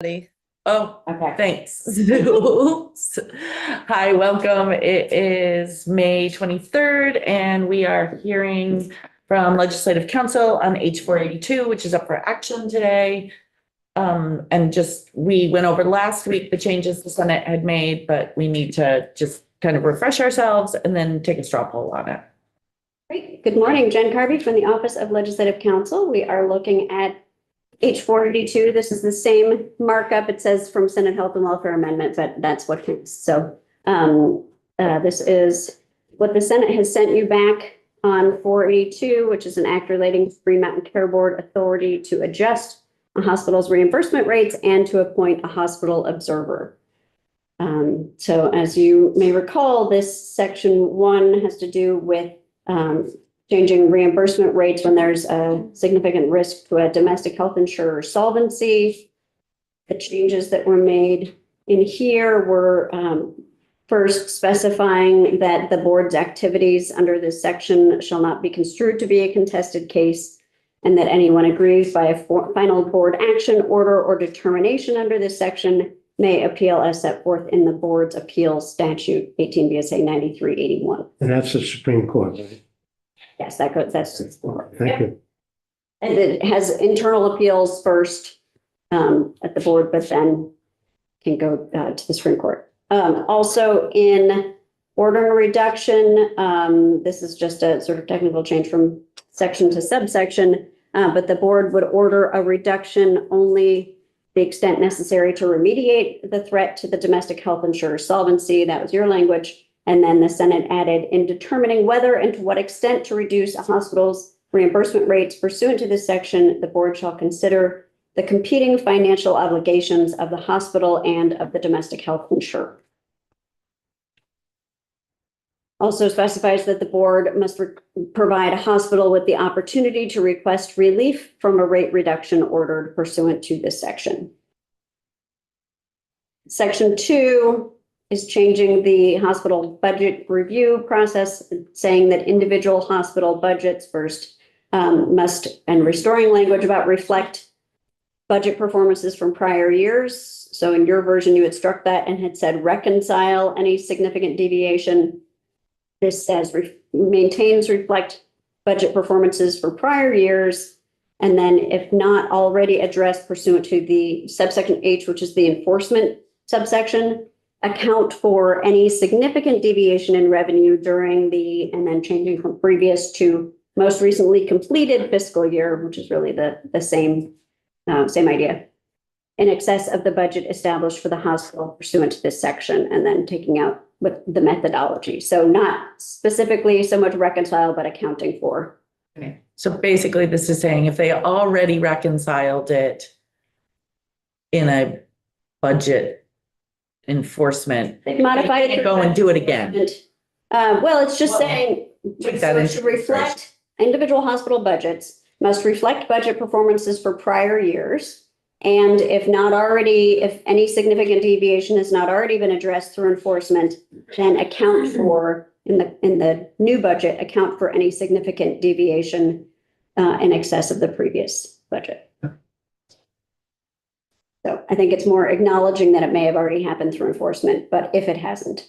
Oh, Okay. thanks. Hi, welcome. It is May 23rd, and we are hearing from Legislative Council on H 482, which is up for action today. And just, we went over last week the changes the Senate had made, but we need to just kind of refresh ourselves and then take a straw poll on it. Great. Good morning, Jen Carby from the Office of Legislative Counsel. We are looking at H 482. This is the same markup. It says from Senate Health and Welfare Amendment, but that's what counts. So this is what the Senate has sent you back on 482, which is an act relating to Green Mountain Care Board authority to adjust a hospital's reimbursement rates and to appoint a hospital observer. So as you may recall, this section 1 has to do with changing reimbursement rates when there's a significant risk to a domestic health insurer solvency. The changes that were made in here were first specifying that the board's activities under this section shall not be construed to be a contested case, and that anyone aggrieved by a final board action, order, or determination under this section may appeal as set forth in the board's appeals statute 18 VSA 9381. And that's the Supreme Court, right? Yes, that's Thank you. And it has internal appeals first at the board, but then can go to the Supreme Court. Also in ordering a reduction, this is just a sort of technical change from section to subsection, but the board would order a reduction only the extent necessary to remediate the threat to the domestic health insurer solvency. That was your language. And then the Senate added, in determining whether and to what extent to reduce a hospital's reimbursement rates pursuant to this section, the board shall consider the competing financial obligations of the hospital and of the domestic health insurer. Also specifies that the board must provide a hospital with the opportunity to request relief from a rate reduction ordered pursuant to this section. Section 2 is changing the hospital budget review process, saying that individual hospital budgets first must, and restoring language about reflect budget performances from prior years. So in your version, you had struck that and had said reconcile any significant deviation. This says maintains reflect budget performances for prior years. And then if not already addressed pursuant to the subsection H, which is the enforcement subsection, account for any significant deviation in revenue during the, and then changing from previous to most recently completed fiscal year, which is really the same idea, in excess of the budget established for the hospital pursuant to this section, and then taking out with the methodology. So not specifically so much reconcile, but accounting for. Okay. So basically this is saying if they already reconciled it in a budget enforcement, They've modified it. Go and do it again. Well, it's just saying Take that into to reflect individual hospital budgets must reflect budget performances for prior years. And if any significant deviation has not already been addressed through enforcement, then account for in the new budget, account for any significant deviation in excess of the previous budget. So I think it's more acknowledging that it may have already happened through enforcement, but if it hasn't.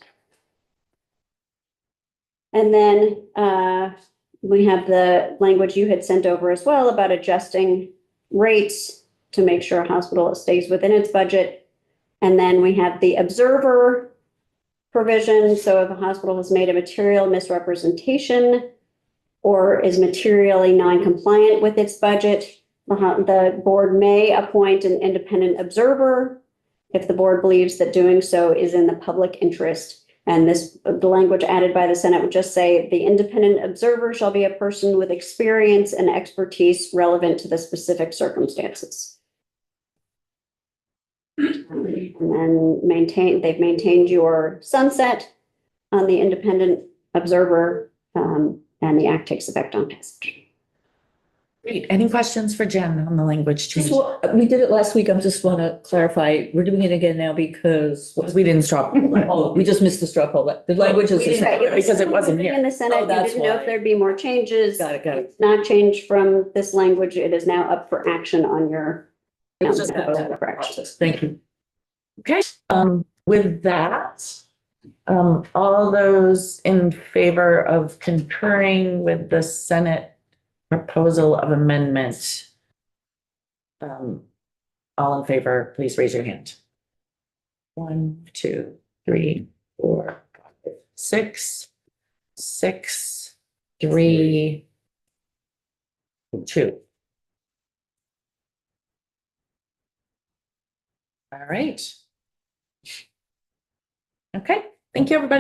And then we have the language you had sent over as well about adjusting rates to make sure a hospital stays within its budget. And then we have the observer provision. So if a hospital has made a material misrepresentation or is materially non-compliant with its budget, the board may appoint an independent observer if the board believes that doing so is in the public interest. And the language added by the Senate would just say the independent observer shall be a person with experience and expertise relevant to the specific circumstances. And then they've maintained your sunset on the independent observer, and the act takes effect on passage. Great. Any questions for Jen on the language change? We did it last week. I just want to clarify. We're doing it again now because We didn't straw poll it. oh, we just missed the straw poll. The language is the same. Because it wasn't here. In the Senate, Oh, you that's didn't know why. if there'd be more changes. Got it. It's not changed from this language. It is now up for action on your It's just Corrections. Thank you. Okay, with that, all those in favor of concurring with the Senate proposal of amendment, all in favor, please raise your hand. 1, 2, 3, 4, 5, 6, 6, 3, 2. All right. Okay, thank you, everybody.